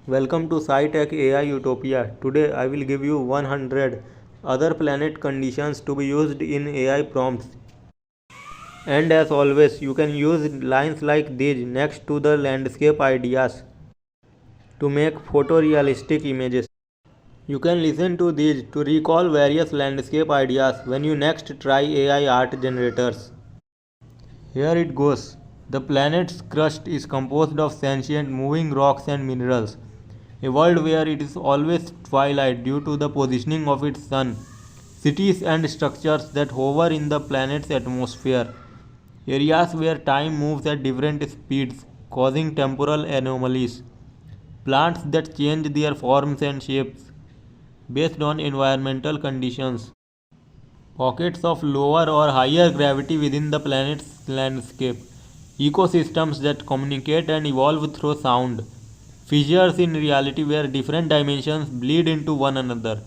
Welcome to SciTech AI Utopia. Today I will give you 100 other planet conditions to be used in AI prompts. And as always, you can use lines like these next to the landscape ideas to make photorealistic images. You can listen to these to recall various landscape ideas when you next try AI art generators. Here it goes. The planet's crust is composed of sentient moving rocks and minerals. A world where it is always twilight due to the positioning of its sun. Cities and structures that hover in the planet's atmosphere. Areas where time moves at different speeds, causing temporal anomalies. Plants that change their forms and shapes based on environmental conditions. Pockets of lower or higher gravity within the planet's landscape. Ecosystems that communicate and evolve through sound. Fissures in reality where different dimensions bleed into one another.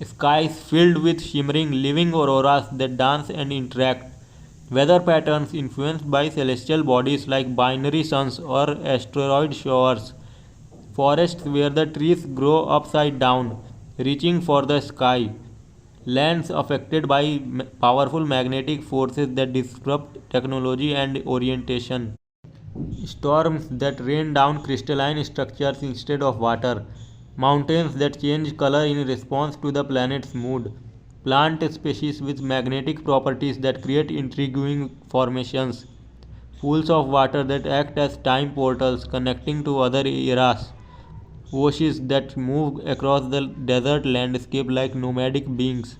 Skies filled with shimmering living auroras that dance and interact. Weather patterns influenced by celestial bodies like binary suns or asteroid showers. Forests where the trees grow upside down, reaching for the sky. Lands affected by powerful magnetic forces that disrupt technology and orientation. Storms that rain down crystalline structures instead of water. Mountains that change color in response to the planet's mood. Plant species with magnetic properties that create intriguing formations. Pools of water that act as time portals connecting to other eras. Oases that move across the desert landscape like nomadic beings.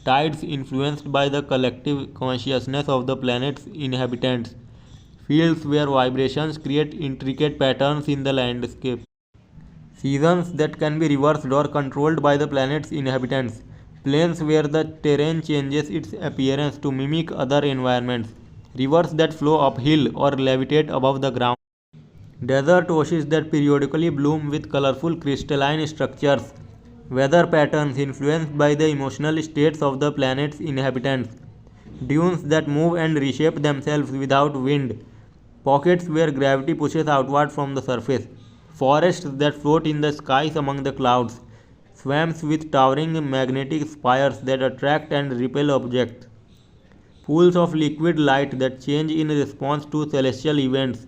Tides influenced by the collective consciousness of the planet's inhabitants. Fields where vibrations create intricate patterns in the landscape. Seasons that can be reversed or controlled by the planet's inhabitants. Plains where the terrain changes its appearance to mimic other environments. Rivers that flow uphill or levitate above the ground. Desert oases that periodically bloom with colorful crystalline structures. Weather patterns influenced by the emotional states of the planet's inhabitants. Dunes that move and reshape themselves without wind. Pockets where gravity pushes outward from the surface. Forests that float in the skies among the clouds. Swamps with towering magnetic spires that attract and repel objects. Pools of liquid light that change in response to celestial events.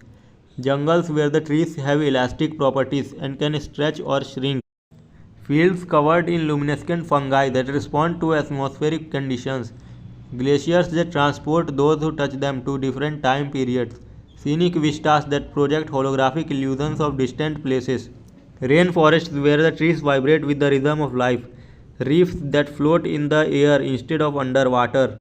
Jungles where the trees have elastic properties and can stretch or shrink. Fields covered in luminescent fungi that respond to atmospheric conditions. Glaciers that transport those who touch them to different time periods. Scenic vistas that project holographic illusions of distant places. Rainforests where the trees vibrate with the rhythm of life. Reefs that float in the air instead of underwater.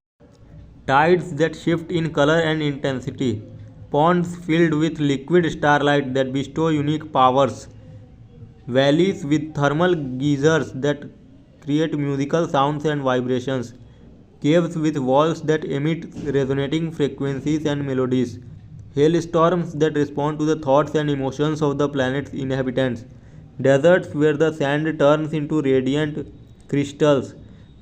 Tides that shift in color and intensity. Ponds filled with liquid starlight that bestow unique powers. Valleys with thermal geysers that create musical sounds and vibrations. Caves with walls that emit resonating frequencies and melodies. Hailstorms that respond to the thoughts and emotions of the planet's inhabitants. Deserts where the sand turns into radiant crystals.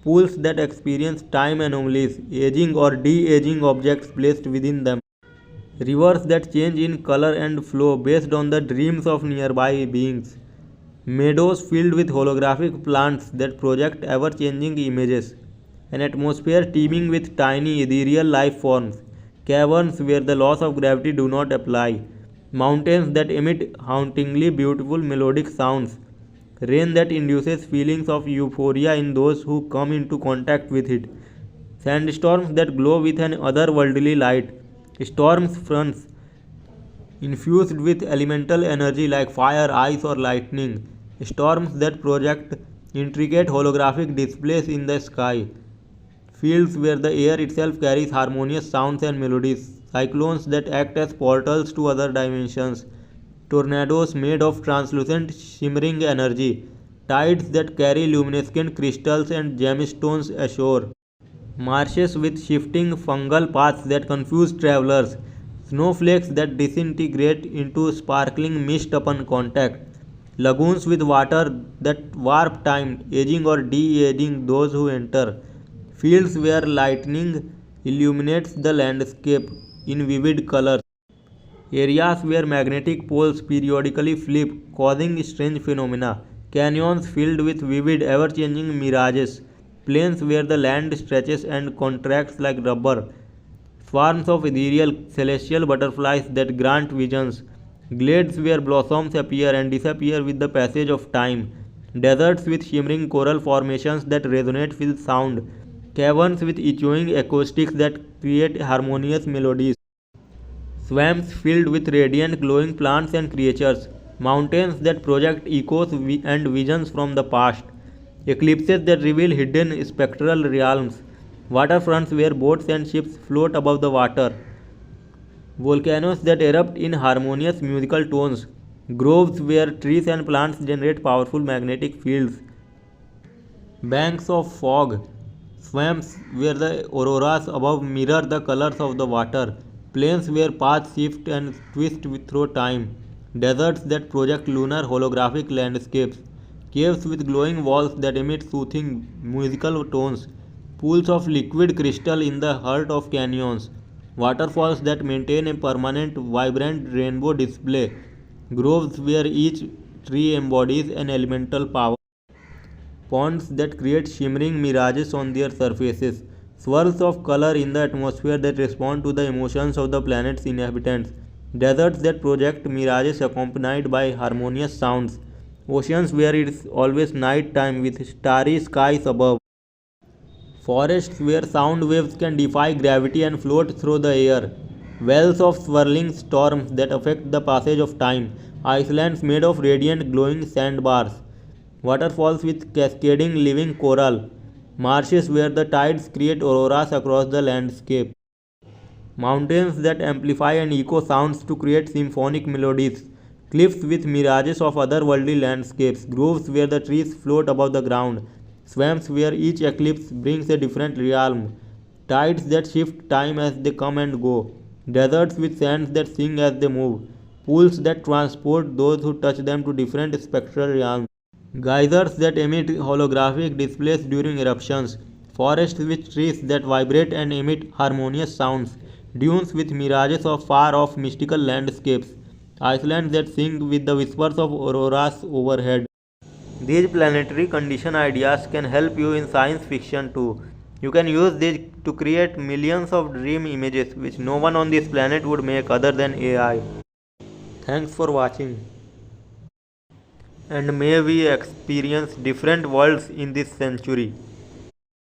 Pools that experience time anomalies, aging or de-aging objects placed within them. Rivers that change in color and flow based on the dreams of nearby beings. Meadows filled with holographic plants that project ever changing images. An atmosphere teeming with tiny ethereal life forms. Caverns where the laws of gravity do not apply. Mountains that emit hauntingly beautiful melodic sounds. Rain that induces feelings of euphoria in those who come into contact with it. Sandstorms that glow with an otherworldly light. Storms fronts infused with elemental energy like fire, ice, or lightning. Storms that project intricate holographic displays in the sky. Fields where the air itself carries harmonious sounds and melodies. Cyclones that act as portals to other dimensions. Tornadoes made of translucent shimmering energy. Tides that carry luminescent crystals and gemstones ashore. Marshes with shifting fungal paths that confuse travelers. Snowflakes that disintegrate into sparkling mist upon contact. Lagoons with water that warp time, aging or de-aging those who enter. Fields where lightning illuminates the landscape in vivid colors. areas where magnetic poles periodically flip, causing strange phenomena, canyons filled with vivid, ever changing mirages, plains where the land stretches and contracts like rubber, swarms of ethereal celestial butterflies that grant visions, glades where blossoms appear and disappear with the passage of time, deserts with shimmering coral formations that resonate with sound, caverns with echoing acoustics that create harmonious melodies, swamps filled with radiant glowing plants and creatures, mountains that project echoes and visions from the past, eclipses that reveal hidden spectral realms, waterfronts where boats and ships float above the water, volcanoes that erupt in harmonious musical tones, groves where trees and plants generate powerful magnetic fields, banks of fog, swamps where the auroras above mirror the colors of the water, plains where paths shift and twist through time, deserts that project lunar holographic landscapes, caves with glowing walls that emit soothing musical tones, pools of liquid crystal in the heart of canyons, waterfalls that maintain a permanent, vibrant rainbow display, groves where each tree embodies an elemental power, ponds that create shimmering mirages on their surfaces, swirls of color in the atmosphere that respond to the emotions of the planet's inhabitants, deserts that project mirages accompanied by harmonious sounds, oceans where it's always night time with starry skies above, forests where sound waves can defy gravity and float through the air, wells of swirling storms that affect the passage of time, islands made of radiant glowing sandbars, waterfalls with cascading living coral, marshes where the tides create auroras across the landscape, mountains that amplify and echo sounds to create symphonic melodies, cliffs with mirages of otherworldly landscapes, groves where the trees float above the ground, swamps where each eclipse brings a different realm, tides that shift time as they come and go, deserts with sands that sing as they move, pools that transport those who touch them to different spectral realms, geysers that emit holographic displays during eruptions, forests with trees that vibrate and emit harmonious sounds, dunes with mirages of far off mystical landscapes, islands that sing with the whispers of auroras overhead. These planetary condition ideas can help you in science fiction too. You can use these to create millions of dream images which no one on this planet would make other than AI. Thanks for watching. And may we experience different worlds in this century.